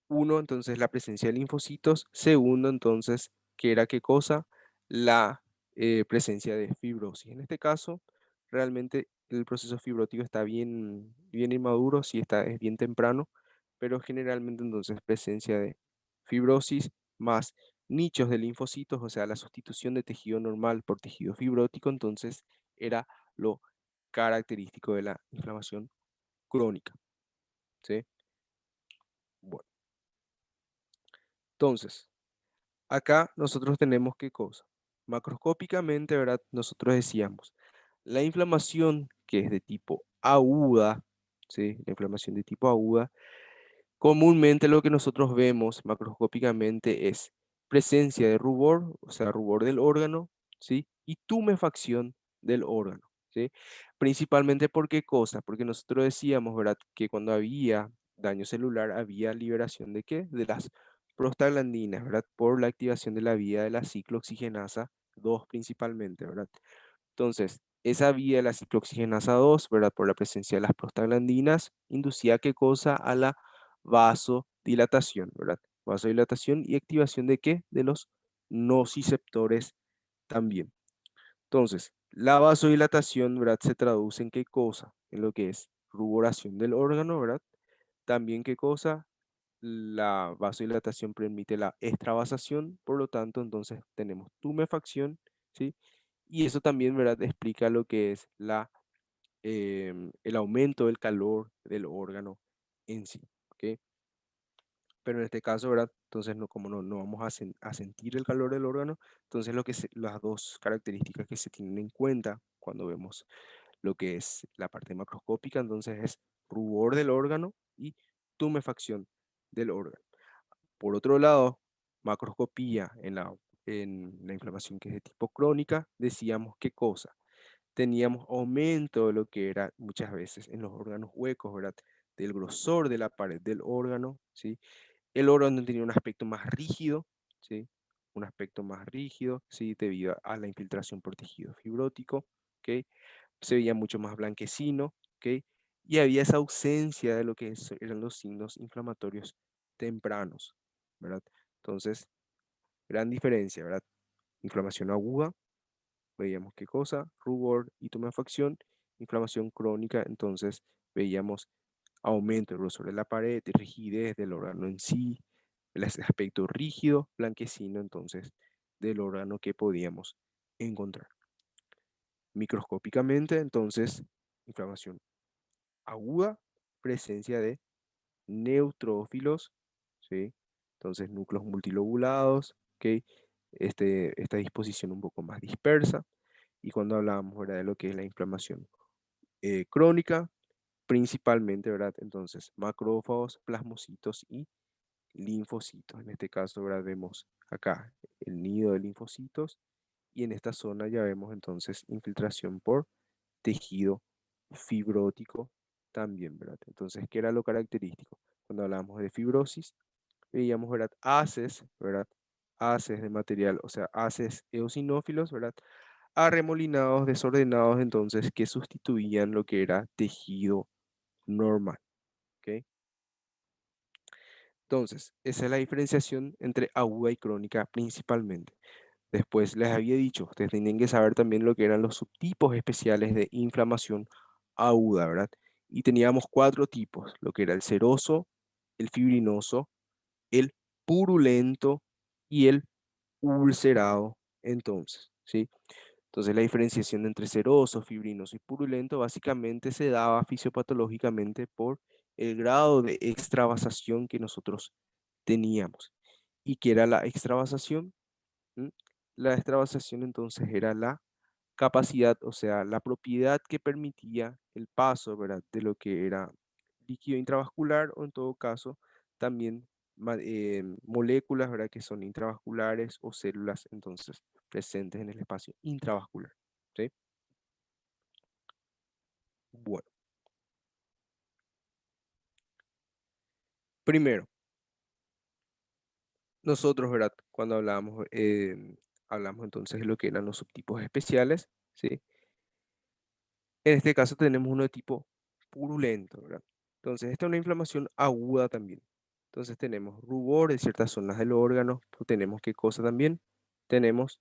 Speaker 1: uno, entonces, la presencia de linfocitos. Segundo, entonces, ¿qué era qué cosa? La presencia de fibrosis. En este caso, realmente el proceso fibrótico está bien inmaduro, sí es bien temprano, pero generalmente entonces presencia de fibrosis más nichos de linfocitos, o sea, la sustitución de tejido normal por tejido fibrótico, entonces era lo característico de la inflamación crónica, ¿sí? Bueno, entonces, acá nosotros tenemos qué cosa. Macroscópicamente, ¿verdad? Nosotros decíamos, la inflamación que es de tipo aguda, ¿sí? La inflamación de tipo aguda, comúnmente lo que nosotros vemos macroscópicamente es presencia de rubor, o sea, rubor del órgano, ¿sí? Y tumefacción del órgano, ¿sí? Principalmente por qué cosa, porque nosotros decíamos, ¿verdad? Que cuando había daño celular había liberación de qué? De las prostaglandinas, ¿verdad? Por la activación de la vía de la ciclooxigenasa 2 principalmente, ¿verdad? Entonces, esa vía de la ciclooxigenasa 2, ¿verdad? Por la presencia de las prostaglandinas, inducía qué cosa a la vasodilatación, ¿verdad? Vasodilatación y activación de qué? De los nociceptores también. Entonces, la vasodilatación, ¿verdad? Se traduce en qué cosa? En lo que es ruboración del órgano, ¿verdad? También qué cosa? La vasodilatación permite la extravasación, por lo tanto, entonces tenemos tumefacción, ¿sí? Y eso también, ¿verdad? Explica lo que es el aumento del calor del órgano en sí, ¿ok? Pero en este caso, ¿verdad? Entonces, no, como no vamos a sentir el calor del órgano, entonces las dos características que se tienen en cuenta cuando vemos lo que es la parte macroscópica, entonces es rubor del órgano y tumefacción del órgano. Por otro lado, macroscopía en la inflamación que es de tipo crónica, decíamos qué cosa. Teníamos aumento de lo que era muchas veces en los órganos huecos, ¿verdad? Del grosor de la pared del órgano, ¿sí? El órgano tenía un aspecto más rígido, ¿sí? Un aspecto más rígido, ¿sí? Debido a la infiltración por tejido fibrótico, ¿ok? Se veía mucho más blanquecino, ¿ok? Y había esa ausencia de lo que eran los signos inflamatorios tempranos, ¿verdad? Entonces, gran diferencia, ¿verdad? Inflamación aguda, veíamos qué cosa, rubor y tumefacción. Inflamación crónica, entonces veíamos aumento del grosor de la pared, rigidez del órgano en sí, el aspecto rígido, blanquecino, entonces, del órgano que podíamos encontrar. Microscópicamente, entonces, inflamación aguda, presencia de neutrófilos, ¿sí? Entonces, núcleos multilobulados, ¿ok? Esta disposición un poco más dispersa. Y cuando hablábamos, ¿verdad? De lo que es la inflamación crónica, principalmente, ¿verdad? Entonces, macrófagos, plasmocitos y linfocitos. En este caso, ¿verdad? Vemos acá el nido de linfocitos y en esta zona ya vemos entonces infiltración por tejido fibrótico también, ¿verdad? Entonces, ¿qué era lo característico? Cuando hablábamos de fibrosis, veíamos, ¿verdad? Haces, ¿verdad? Haces de material, o sea, haces eosinófilos, ¿verdad? Arremolinados, desordenados, entonces, que sustituían lo que era tejido normal, ¿ok? Entonces, esa es la diferenciación entre aguda y crónica principalmente. Después les había dicho, ustedes tienen que saber también lo que eran los subtipos especiales de inflamación aguda, ¿verdad? Y teníamos 4 tipos, lo que era el seroso, el fibrinoso, el purulento y el ulcerado, entonces, ¿sí? Entonces la diferenciación entre seroso, fibrinoso y purulento básicamente se daba fisiopatológicamente por el grado de extravasación que nosotros teníamos. ¿Y qué era la extravasación? ¿Mm? La extravasación entonces era la capacidad, o sea, la propiedad que permitía el paso, ¿verdad? De lo que era líquido intravascular o en todo caso también moléculas, ¿verdad? Que son intravasculares o células entonces presentes en el espacio intravascular, ¿sí? Bueno, primero, nosotros, ¿verdad? Cuando hablamos entonces de lo que eran los subtipos especiales, ¿sí? En este caso tenemos uno de tipo purulento, ¿verdad? Entonces, esta es una inflamación aguda también. Entonces tenemos rubor en ciertas zonas del órgano. Tenemos qué cosa también. Tenemos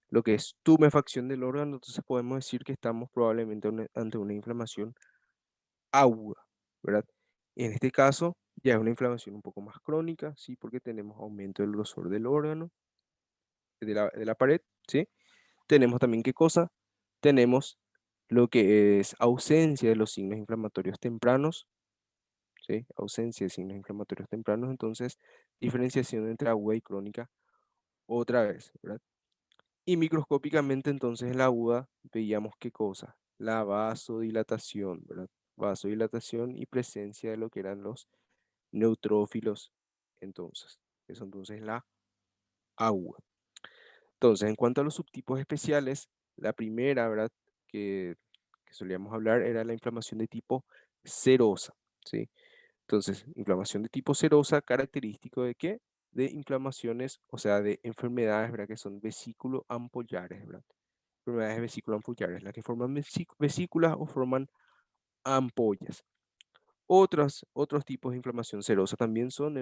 Speaker 1: lo que es tumefacción del órgano. Entonces podemos decir que estamos probablemente ante una inflamación aguda, ¿verdad? En este caso ya es una inflamación un poco más crónica, ¿sí? Porque tenemos aumento del grosor del órgano, de la pared, ¿sí? Tenemos también qué cosa. Tenemos lo que es ausencia de los signos inflamatorios tempranos, ¿sí? Ausencia de signos inflamatorios tempranos, entonces diferenciación entre aguda y crónica otra vez, ¿verdad? Y microscópicamente entonces en la aguda veíamos qué cosa, la vasodilatación, ¿verdad? Vasodilatación y presencia de lo que eran los neutrófilos, entonces, eso entonces la aguda. Entonces, en cuanto a los subtipos especiales, la primera, ¿verdad? Que solíamos hablar era la inflamación de tipo serosa, ¿sí? Entonces, inflamación de tipo serosa, característico de qué? De inflamaciones, o sea, de enfermedades, ¿verdad? Que son vesículo ampollares, ¿verdad? Enfermedades vesículo ampollares, las que forman vesículas o forman ampollas. Otros tipos de inflamación serosa también son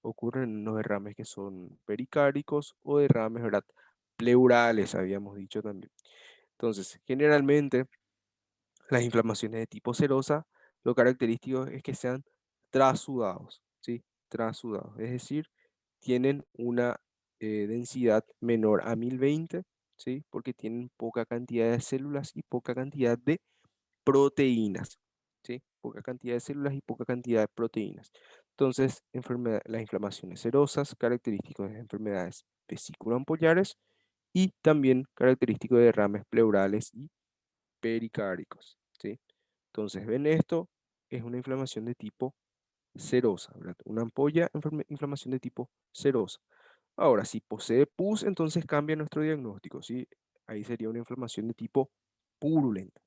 Speaker 1: ocurren en los derrames que son pericárdicos o derrames, ¿verdad? Pleurales, habíamos dicho también. Entonces, generalmente las inflamaciones de tipo serosa, lo característico es que sean trasudados, ¿sí? Trasudados, es decir, tienen una densidad menor a 1020, ¿sí? Porque tienen poca cantidad de células y poca cantidad de proteínas, ¿sí? Poca cantidad de células y poca cantidad de proteínas. Entonces, las inflamaciones serosas, característicos de enfermedades vesículo-ampollares y también característicos de derrames pleurales y pericárdicos, ¿sí? Entonces, ven esto, es una inflamación de tipo serosa, ¿verdad? Una ampolla, inflamación de tipo serosa. Ahora, si posee pus, entonces cambia nuestro diagnóstico, ¿sí? Ahí sería una inflamación de tipo purulenta.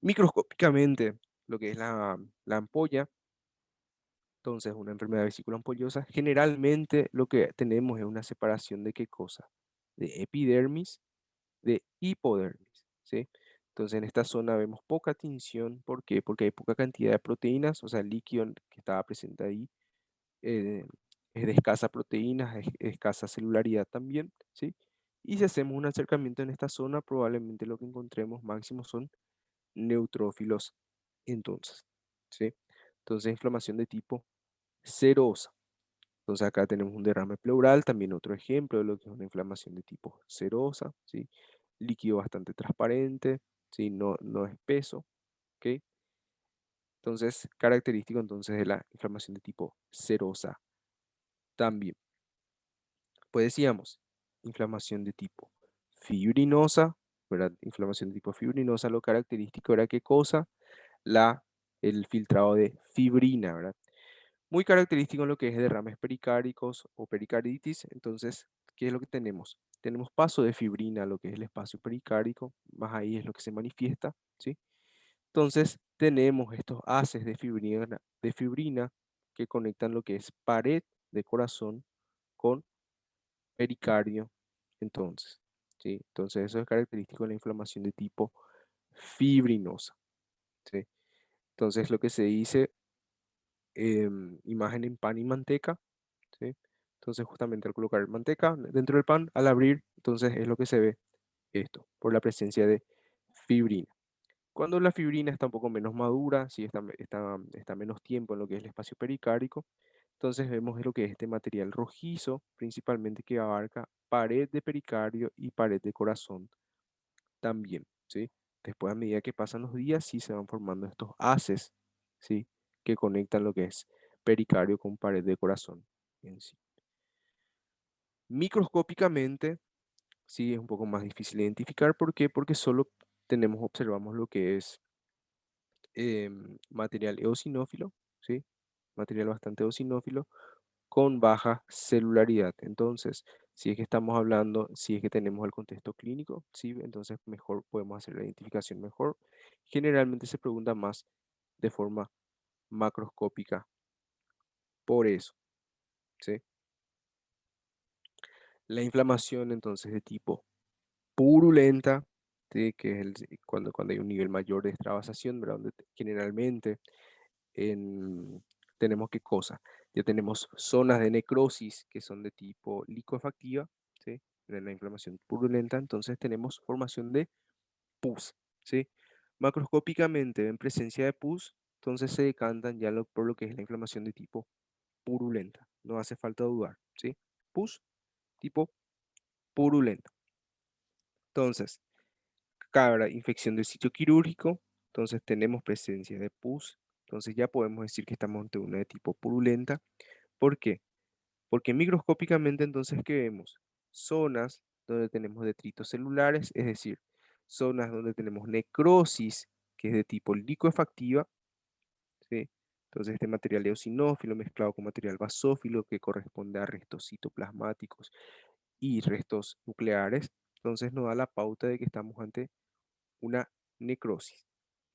Speaker 1: Microscópicamente, lo que es la ampolla, entonces una enfermedad vesícula ampollosa, generalmente lo que tenemos es una separación de qué cosa? De epidermis, de hipodermis, ¿sí? Entonces en esta zona vemos poca tinción, ¿por qué? Porque hay poca cantidad de proteínas, o sea, el líquido que estaba presente ahí eh, es de escasa proteínas, escasa celularidad también, ¿sí? Y si hacemos un acercamiento en esta zona, probablemente lo que encontremos máximo son neutrófilos entonces, ¿sí? Entonces, inflamación de tipo serosa. Entonces, acá tenemos un derrame pleural, también otro ejemplo de lo que es una inflamación de tipo serosa, ¿sí? Líquido bastante transparente, ¿sí? No espeso, ¿ok? Entonces, característico entonces de la inflamación de tipo serosa también. Pues decíamos, inflamación de tipo fibrinosa, ¿verdad? Inflamación de tipo fibrinosa, lo característico era qué cosa? El filtrado de fibrina, ¿verdad? Muy característico en lo que es derrames pericárdicos o pericarditis. Entonces, ¿qué es lo que tenemos? Tenemos paso de fibrina a lo que es el espacio pericárdico, más ahí es lo que se manifiesta, ¿sí? Entonces, tenemos estos haces de fibrina que conectan lo que es pared de corazón con pericardio, entonces, ¿sí? Entonces, eso es característico de la inflamación de tipo fibrinosa, ¿sí? Entonces, lo que se dice imagen en pan y manteca, ¿sí? Entonces justamente al colocar manteca dentro del pan, al abrir, entonces es lo que se ve esto, por la presencia de fibrina. Cuando la fibrina está un poco menos madura, si está menos tiempo en lo que es el espacio pericárdico, entonces vemos lo que es este material rojizo, principalmente que abarca pared de pericardio y pared de corazón también, ¿sí? Después, a medida que pasan los días, sí se van formando estos haces, ¿sí? Que conectan lo que es pericardio con pared de corazón en sí. Microscópicamente, sí es un poco más difícil de identificar. ¿Por qué? Porque solo observamos lo que es material eosinófilo, ¿sí? Material bastante eosinófilo con baja celularidad. Entonces, si es que estamos hablando, si es que tenemos el contexto clínico, sí, entonces mejor podemos hacer la identificación mejor. Generalmente se pregunta más de forma macroscópica por eso, ¿sí? La inflamación entonces de tipo purulenta, ¿sí? Que es cuando hay un nivel mayor de extravasación, ¿verdad? Donde generalmente tenemos qué cosa. Ya tenemos zonas de necrosis que son de tipo licuefactiva, ¿sí? En la inflamación purulenta, entonces tenemos formación de pus, ¿sí? Macroscópicamente, en presencia de pus, entonces se decantan ya por lo que es la inflamación de tipo purulenta. No hace falta dudar, ¿sí? Pus tipo purulenta. Entonces, cabra, infección del sitio quirúrgico, entonces tenemos presencia de pus Entonces ya podemos decir que estamos ante una de tipo purulenta. ¿Por qué? Porque microscópicamente entonces, ¿qué vemos? Zonas donde tenemos detritos celulares, es decir, zonas donde tenemos necrosis, que es de tipo licuefactiva, ¿sí? Entonces este material eosinófilo mezclado con material basófilo que corresponde a restos citoplasmáticos y restos nucleares, entonces nos da la pauta de que estamos ante una necrosis,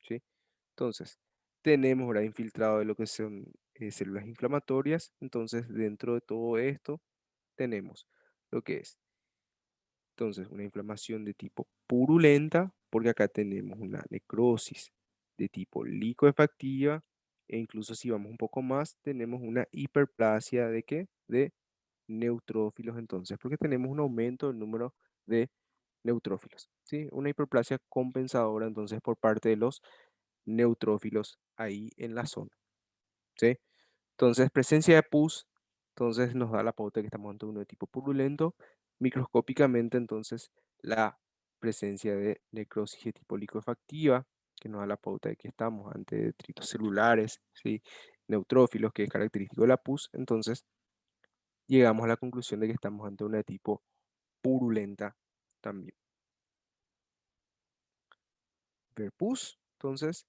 Speaker 1: ¿sí? Entonces, tenemos ahora infiltrado de lo que son células inflamatorias, entonces dentro de todo esto tenemos lo que es, entonces, una inflamación de tipo purulenta, porque acá tenemos una necrosis de tipo licoefactiva, e incluso si vamos un poco más, tenemos una hiperplasia de qué? De neutrófilos entonces, porque tenemos un aumento del número de neutrófilos, ¿sí? Una hiperplasia compensadora entonces por parte de los neutrófilos ahí en la zona, ¿sí? Entonces, presencia de pus, entonces nos da la pauta de que estamos ante uno de tipo purulento. Microscópicamente, entonces, la presencia de necrosis de tipo licoefactiva, que nos da la pauta de que estamos ante detritos celulares, ¿sí? Neutrófilos, que es característico de la pus. Entonces, llegamos a la conclusión de que estamos ante una de tipo purulenta también. Ver pus, entonces,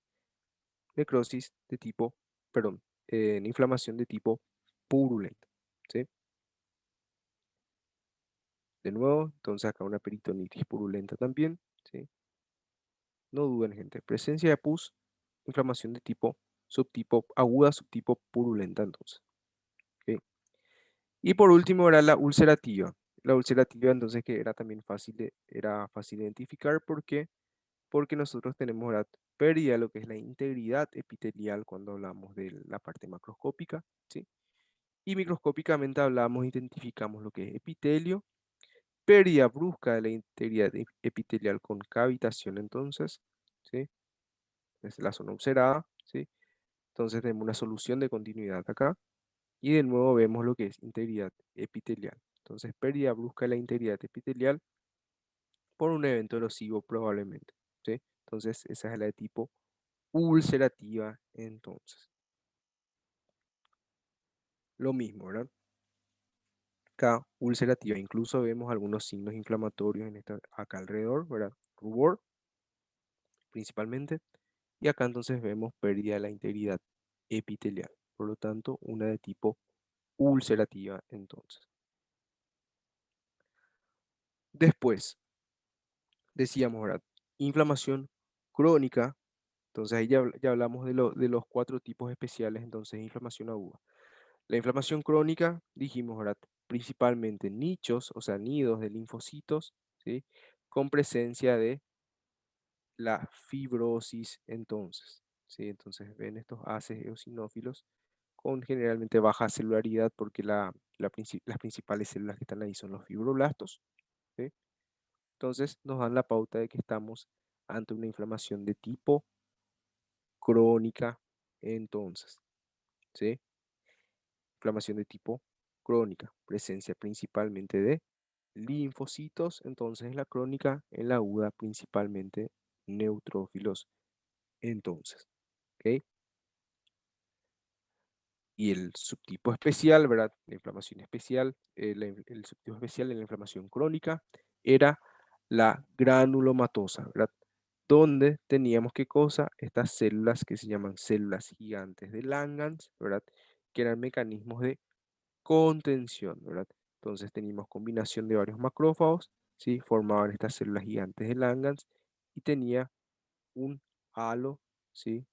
Speaker 1: necrosis de tipo, perdón, inflamación de tipo purulenta, ¿sí? De nuevo, entonces acá una peritonitis purulenta también, ¿sí? No duden, gente. Presencia de pus, inflamación de tipo subtipo aguda, subtipo purulenta, entonces. ¿Ok? Y por último era la ulcerativa. La ulcerativa, entonces, que era también era fácil de identificar. ¿Por qué? Porque nosotros tenemos la pérdida de lo que es la integridad epitelial cuando hablamos de la parte macroscópica, ¿sí? Y microscópicamente hablamos, identificamos lo que es epitelio, pérdida brusca de la integridad epitelial con cavitación, entonces, ¿sí? Es la zona ulcerada, ¿sí? Entonces tenemos una solución de continuidad acá y de nuevo vemos lo que es integridad epitelial. Entonces, pérdida brusca de la integridad epitelial por un evento erosivo probablemente, ¿sí? Entonces, esa es la de tipo ulcerativa, entonces. Lo mismo, ¿verdad? Acá, ulcerativa, incluso vemos algunos signos inflamatorios en esta, acá alrededor, ¿verdad? Rubor, principalmente. Y acá entonces vemos pérdida de la integridad epitelial. Por lo tanto, una de tipo ulcerativa entonces. Después, decíamos, ¿verdad? Inflamación crónica. Entonces ahí ya hablamos de los cuatro tipos especiales, entonces inflamación aguda. La inflamación crónica, dijimos, ¿verdad? Principalmente nichos, o sea, nidos de linfocitos, ¿sí? Con presencia de la fibrosis entonces, ¿sí? Entonces ven estos haces eosinófilos con generalmente baja celularidad porque las principales células que están ahí son los fibroblastos, ¿sí? Entonces nos dan la pauta de que estamos ante una inflamación de tipo crónica entonces, ¿sí? Inflamación de tipo crónica, presencia principalmente de linfocitos, entonces la crónica, en la aguda principalmente neutrófilos entonces, ¿ok? Y el subtipo especial, ¿verdad? La inflamación especial, el subtipo especial en la inflamación crónica era la granulomatosa, ¿verdad? Donde teníamos qué cosa, estas células que se llaman células gigantes de Langhans, ¿verdad? Que eran mecanismos de contención, ¿verdad? Entonces teníamos combinación de varios macrófagos, ¿sí? Formaban estas células gigantes de Langhans y tenía un halo, ¿sí?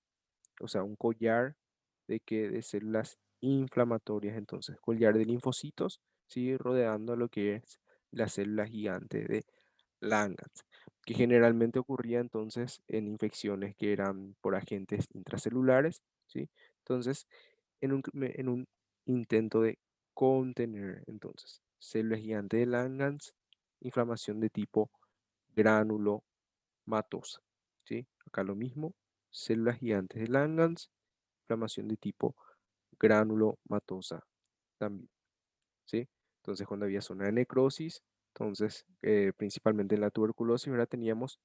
Speaker 1: O sea, un collar de células inflamatorias, entonces, collar de linfocitos, sigue rodeando lo que es la célula gigante de Langhans, que generalmente ocurría entonces en infecciones que eran por agentes intracelulares, ¿sí? Entonces, en un intento de contener, entonces, células gigantes de Langhans, inflamación de tipo granulomatosa, ¿sí? Acá lo mismo, células gigantes de Langhans, inflamación de tipo granulomatosa también, ¿sí? Entonces, cuando había zona de necrosis, entonces, principalmente en la tuberculosis, ahora teníamos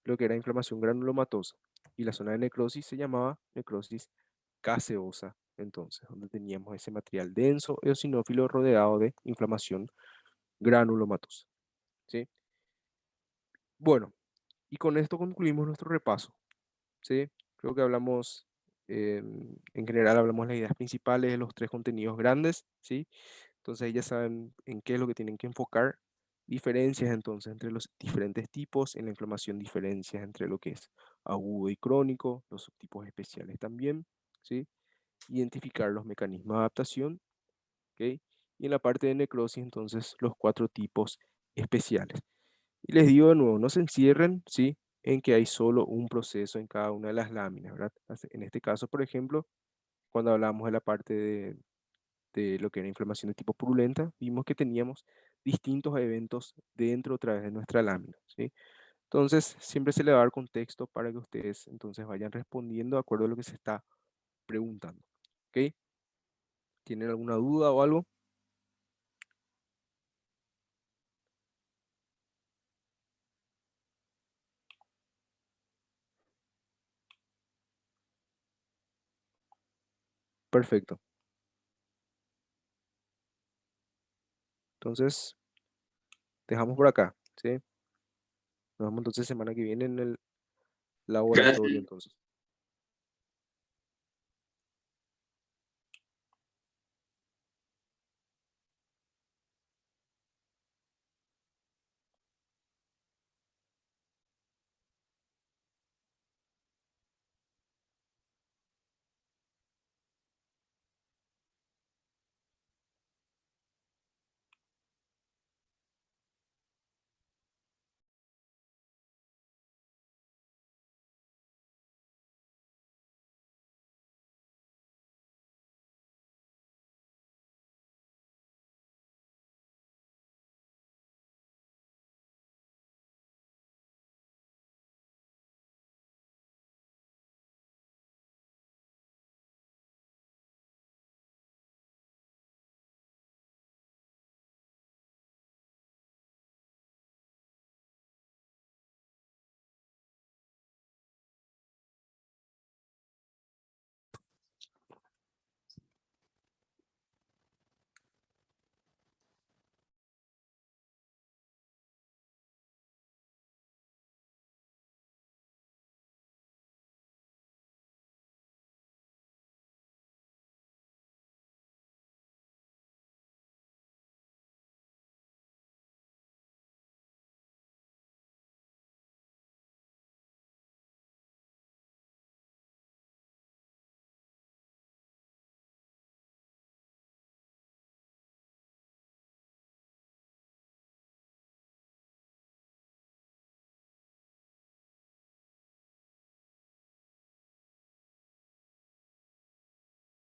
Speaker 1: lo que era inflamación granulomatosa y la zona de necrosis se llamaba necrosis gaseosa, entonces, donde teníamos ese material denso, eosinófilo rodeado de inflamación granulomatosa, ¿sí? Bueno, y con esto concluimos nuestro repaso, ¿sí? Creo que hablamos, en general hablamos las ideas principales de los tres contenidos grandes, ¿sí? Entonces ahí ya saben en qué es lo que tienen que enfocar. Diferencias entonces entre los diferentes tipos, en la inflamación diferencias entre lo que es agudo y crónico, los subtipos especiales también, ¿sí? Identificar los mecanismos de adaptación, ¿ok? Y en la parte de necrosis entonces los cuatro tipos especiales. Y les digo de nuevo, no se encierren, ¿sí? En que hay solo un proceso en cada una de las láminas, ¿verdad? En este caso, por ejemplo, cuando hablamos de la parte de lo que era inflamación de tipo purulenta, vimos que teníamos distintos eventos dentro otra vez de nuestra lámina, ¿sí? Entonces, siempre se le va a dar contexto para que ustedes entonces vayan respondiendo de acuerdo a lo que se está preguntando, ¿ok? ¿Tienen alguna duda o algo? Perfecto. Entonces, dejamos por acá, ¿sí? Nos vemos entonces semana que viene en el laboratorio,
Speaker 2: Gracias.
Speaker 1: entonces.